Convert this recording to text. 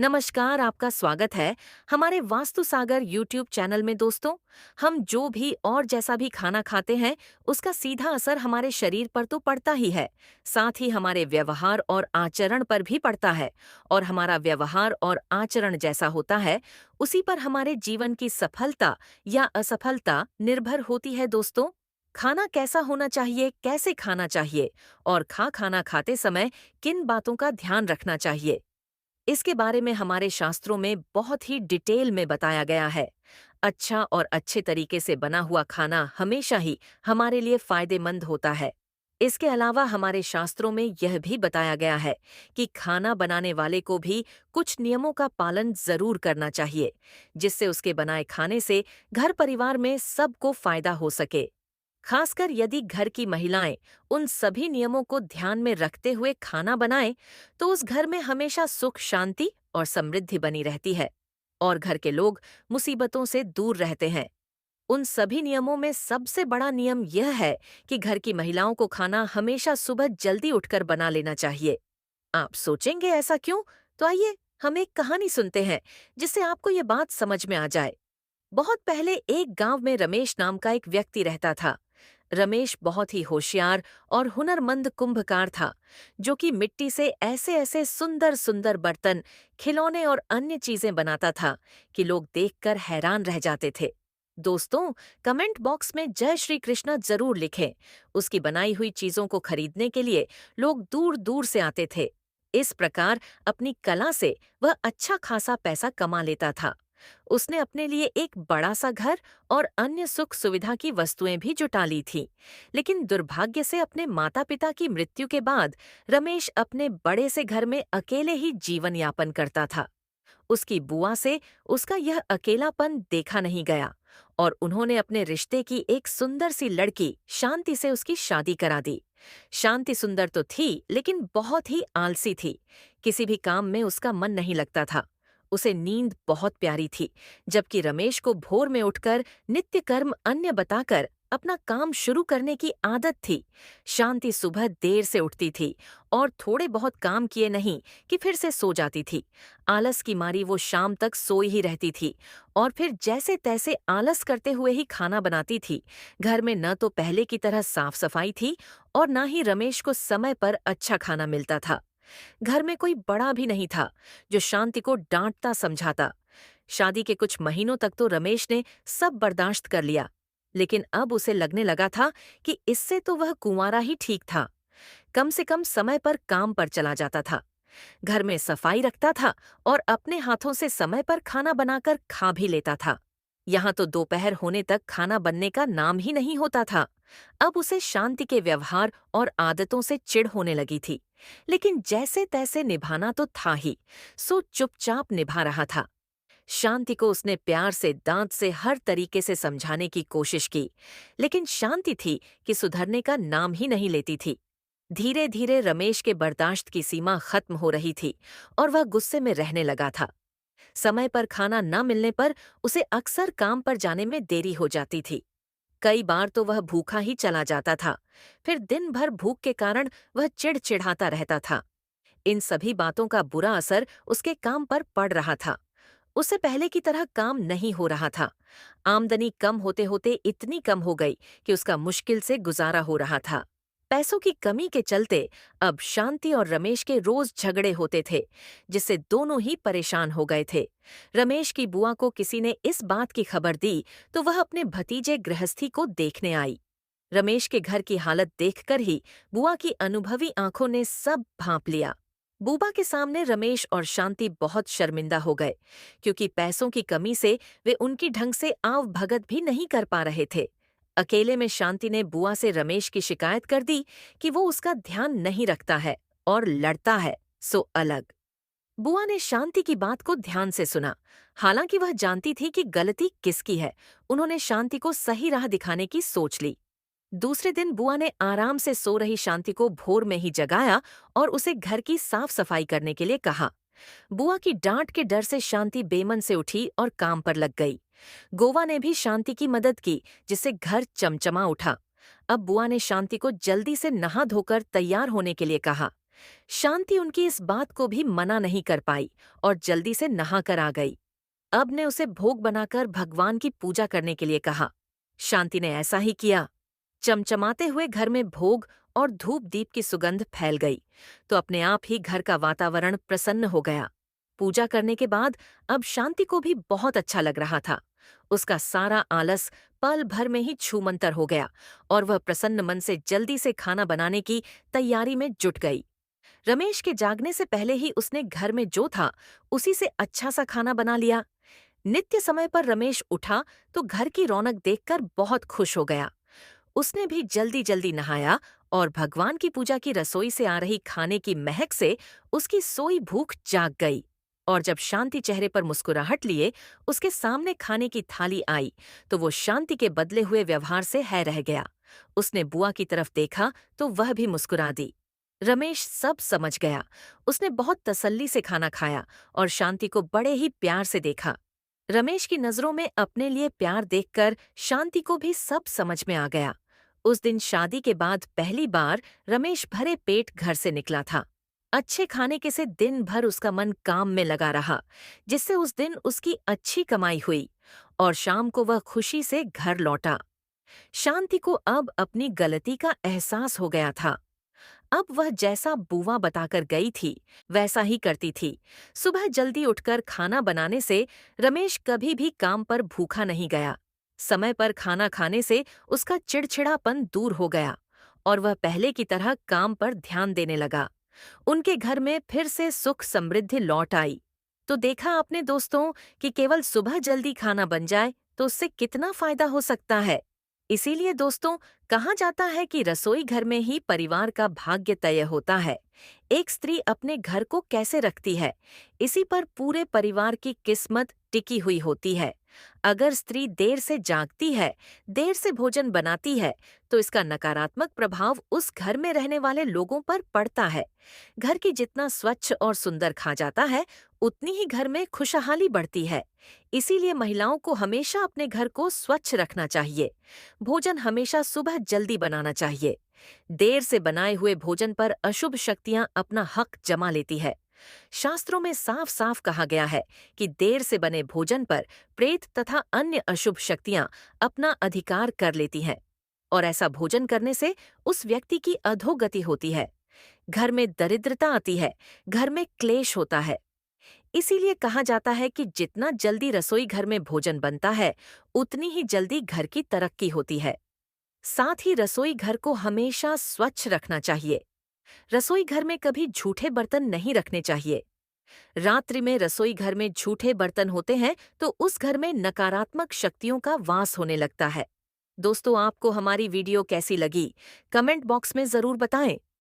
नमस्कार, आपका स्वागत है हमारे वास्तु सागर यूट्यूब चैनल में। दोस्तों, हम जो भी और जैसा भी खाना खाते हैं उसका सीधा असर हमारे शरीर पर तो पड़ता ही है, साथ ही हमारे व्यवहार और आचरण पर भी पड़ता है। और हमारा व्यवहार और आचरण जैसा होता है उसी पर हमारे जीवन की सफलता या असफलता निर्भर होती है। दोस्तों, खाना कैसा होना चाहिए, कैसे खाना चाहिए और खाना खाते समय किन बातों का ध्यान रखना चाहिए, इसके बारे में हमारे शास्त्रों में बहुत ही डिटेल में बताया गया है। अच्छा और अच्छे तरीके से बना हुआ खाना हमेशा ही हमारे लिए फायदेमंद होता है। इसके अलावा हमारे शास्त्रों में यह भी बताया गया है कि खाना बनाने वाले को भी कुछ नियमों का पालन जरूर करना चाहिए, जिससे उसके बनाए खाने से घर परिवार में सबको फायदा हो सके। खासकर यदि घर की महिलाएं उन सभी नियमों को ध्यान में रखते हुए खाना बनाएं, तो उस घर में हमेशा सुख, शांति और समृद्धि बनी रहती है और घर के लोग मुसीबतों से दूर रहते हैं। उन सभी नियमों में सबसे बड़ा नियम यह है कि घर की महिलाओं को खाना हमेशा सुबह जल्दी उठकर बना लेना चाहिए। आप सोचेंगे ऐसा क्यों? तो आइए हम एक कहानी सुनते हैं जिससे आपको ये बात समझ में आ जाए। बहुत पहले एक गांव में रमेश नाम का एक व्यक्ति रहता था। रमेश बहुत ही होशियार और हुनरमंद कुंभकार था, जो कि मिट्टी से ऐसे ऐसे सुंदर सुंदर बर्तन, खिलौने और अन्य चीजें बनाता था कि लोग देखकर हैरान रह जाते थे। दोस्तों, कमेंट बॉक्स में जय श्री कृष्णा जरूर लिखें। उसकी बनाई हुई चीजों को खरीदने के लिए लोग दूर दूर से आते थे। इस प्रकार अपनी कला से वह अच्छा खासा पैसा कमा लेता था। उसने अपने लिए एक बड़ा सा घर और अन्य सुख सुविधा की वस्तुएं भी जुटा ली थी। लेकिन दुर्भाग्य से अपने माता पिता की मृत्यु के बाद रमेश अपने बड़े से घर में अकेले ही जीवन यापन करता था। उसकी बुआ से उसका यह अकेलापन देखा नहीं गया और उन्होंने अपने रिश्ते की एक सुंदर सी लड़की शांति से उसकी शादी करा दी। शांति सुंदर तो थी, लेकिन बहुत ही आलसी थी। किसी भी काम में उसका मन नहीं लगता था। उसे नींद बहुत प्यारी थी, जबकि रमेश को भोर में उठकर नित्य कर्म अन्य बताकर अपना काम शुरू करने की आदत थी। शांति सुबह देर से उठती थी और थोड़े बहुत काम किए नहीं कि फिर से सो जाती थी। आलस की मारी वो शाम तक सोई ही रहती थी और फिर जैसे तैसे आलस करते हुए ही खाना बनाती थी। घर में न तो पहले की तरह साफ सफाई थी और न ही रमेश को समय पर अच्छा खाना मिलता था। घर में कोई बड़ा भी नहीं था जो शांति को डांटता समझाता। शादी के कुछ महीनों तक तो रमेश ने सब बर्दाश्त कर लिया, लेकिन अब उसे लगने लगा था कि इससे तो वह कुंवारा ही ठीक था। कम से कम समय पर काम पर चला जाता था, घर में सफाई रखता था और अपने हाथों से समय पर खाना बनाकर खा भी लेता था। यहाँ तो दोपहर होने तक खाना बनने का नाम ही नहीं होता था। अब उसे शांति के व्यवहार और आदतों से चिढ़ होने लगी थी, लेकिन जैसे तैसे निभाना तो था ही, सो चुपचाप निभा रहा था। शांति को उसने प्यार से, दांत से, हर तरीके से समझाने की कोशिश की, लेकिन शांति थी कि सुधरने का नाम ही नहीं लेती थी। धीरे धीरे रमेश के बर्दाश्त की सीमा खत्म हो रही थी और वह गुस्से में रहने लगा था। समय पर खाना न मिलने पर उसे अक्सर काम पर जाने में देरी हो जाती थी। कई बार तो वह भूखा ही चला जाता था। फिर दिन भर भूख के कारण वह चिड़चिड़ाता रहता था। इन सभी बातों का बुरा असर उसके काम पर पड़ रहा था। उससे पहले की तरह काम नहीं हो रहा था। आमदनी कम होते होते इतनी कम हो गई कि उसका मुश्किल से गुजारा हो रहा था। पैसों की कमी के चलते अब शांति और रमेश के रोज झगड़े होते थे, जिससे दोनों ही परेशान हो गए थे। रमेश की बुआ को किसी ने इस बात की खबर दी तो वह अपने भतीजे गृहस्थी को देखने आई। रमेश के घर की हालत देखकर ही बुआ की अनुभवी आंखों ने सब भांप लिया। बुबा के सामने रमेश और शांति बहुत शर्मिंदा हो गए, क्योंकि पैसों की कमी से वे उनकी ढंग से आव भगत भी नहीं कर पा रहे थे। अकेले में शांति ने बुआ से रमेश की शिकायत कर दी कि वो उसका ध्यान नहीं रखता है और लड़ता है, सो अलग। बुआ ने शांति की बात को ध्यान से सुना। हालांकि वह जानती थी कि गलती किसकी है, उन्होंने शांति को सही राह दिखाने की सोच ली। दूसरे दिन बुआ ने आराम से सो रही शांति को भोर में ही जगाया और उसे घर की साफ सफाई करने के लिए कहा। बुआ की डांट के डर से शांति बेमन से उठी और काम पर लग गई। गोवा ने भी शांति की मदद की, जिससे घर चमचमा उठा। अब बुआ ने शांति को जल्दी से नहा धोकर तैयार होने के लिए कहा। शांति उनकी इस बात को भी मना नहीं कर पाई और जल्दी से नहा कर आ गई। अब ने उसे भोग बनाकर भगवान की पूजा करने के लिए कहा। शांति ने ऐसा ही किया। चमचमाते हुए घर में भोग और धूप दीप की सुगंध फैल गई तो अपने आप ही घर का वातावरण प्रसन्न हो गया। पूजा करने के बाद अब शांति को भी बहुत अच्छा लग रहा था। उसका सारा आलस पल भर में ही छूमंतर हो गया और वह प्रसन्न मन से जल्दी से खाना बनाने की तैयारी में जुट गई। रमेश के जागने से पहले ही उसने घर में जो था उसी से अच्छा सा खाना बना लिया। नित्य समय पर रमेश उठा तो घर की रौनक देखकर बहुत खुश हो गया। उसने भी जल्दी जल्दी नहाया और भगवान की पूजा की रसोई से आ रही खाने की महक से उसकी सोई भूख जाग गई। और जब शांति चेहरे पर मुस्कुराहट लिए उसके सामने खाने की थाली आई तो वो शांति के बदले हुए व्यवहार से है रह गया। उसने बुआ की तरफ देखा तो वह भी मुस्कुरा दी। रमेश सब समझ गया। उसने बहुत तसल्ली से खाना खाया और शांति को बड़े ही प्यार से देखा। रमेश की नजरों में अपने लिए प्यार देखकर शांति को भी सब समझ में आ गया। उस दिन शादी के बाद पहली बार रमेश भरे पेट घर से निकला था। अच्छे खाने के से दिन भर उसका मन काम में लगा रहा, जिससे उस दिन उसकी अच्छी कमाई हुई और शाम को वह खुशी से घर लौटा। शांति को अब अपनी गलती का एहसास हो गया था। अब वह जैसा बुआ बताकर गई थी वैसा ही करती थी। सुबह जल्दी उठकर खाना बनाने से रमेश कभी भी काम पर भूखा नहीं गया। समय पर खाना खाने से उसका चिड़चिड़ापन दूर हो गया और वह पहले की तरह काम पर ध्यान देने लगा। उनके घर में फिर से सुख समृद्धि लौट आई। तो देखा आपने दोस्तों कि केवल सुबह जल्दी खाना बन जाए तो उससे कितना फायदा हो सकता है। इसीलिए दोस्तों कहा जाता है कि रसोई घर में ही परिवार का भाग्य तय होता है। एक स्त्री अपने घर को कैसे रखती है, इसी पर पूरे परिवार की किस्मत टिकी हुई होती है। अगर स्त्री देर से जागती है, देर से भोजन बनाती है, तो इसका नकारात्मक प्रभाव उस घर में रहने वाले लोगों पर पड़ता है। घर की जितना स्वच्छ और सुंदर खा जाता है, उतनी ही घर में खुशहाली बढ़ती है। इसीलिए महिलाओं को हमेशा अपने घर को स्वच्छ रखना चाहिए। भोजन हमेशा सुबह जल्दी बनाना चाहिए। देर से बनाए हुए भोजन पर अशुभ शक्तियां अपना हक जमा लेती है। शास्त्रों में साफ साफ कहा गया है कि देर से बने भोजन पर प्रेत तथा अन्य अशुभ शक्तियां अपना अधिकार कर लेती हैं और ऐसा भोजन करने से उस व्यक्ति की अधोगति होती है। घर में दरिद्रता आती है, घर में क्लेश होता है। इसीलिए कहा जाता है कि जितना जल्दी रसोई घर में भोजन बनता है, उतनी ही जल्दी घर की तरक्की होती है। साथ ही रसोई घर को हमेशा स्वच्छ रखना चाहिए। रसोई घर में कभी झूठे बर्तन नहीं रखने चाहिए। रात्रि में रसोई घर में झूठे बर्तन होते हैं तो उस घर में नकारात्मक शक्तियों का वास होने लगता है। दोस्तों आपको हमारी वीडियो कैसी लगी? कमेंट बॉक्स में जरूर बताएं।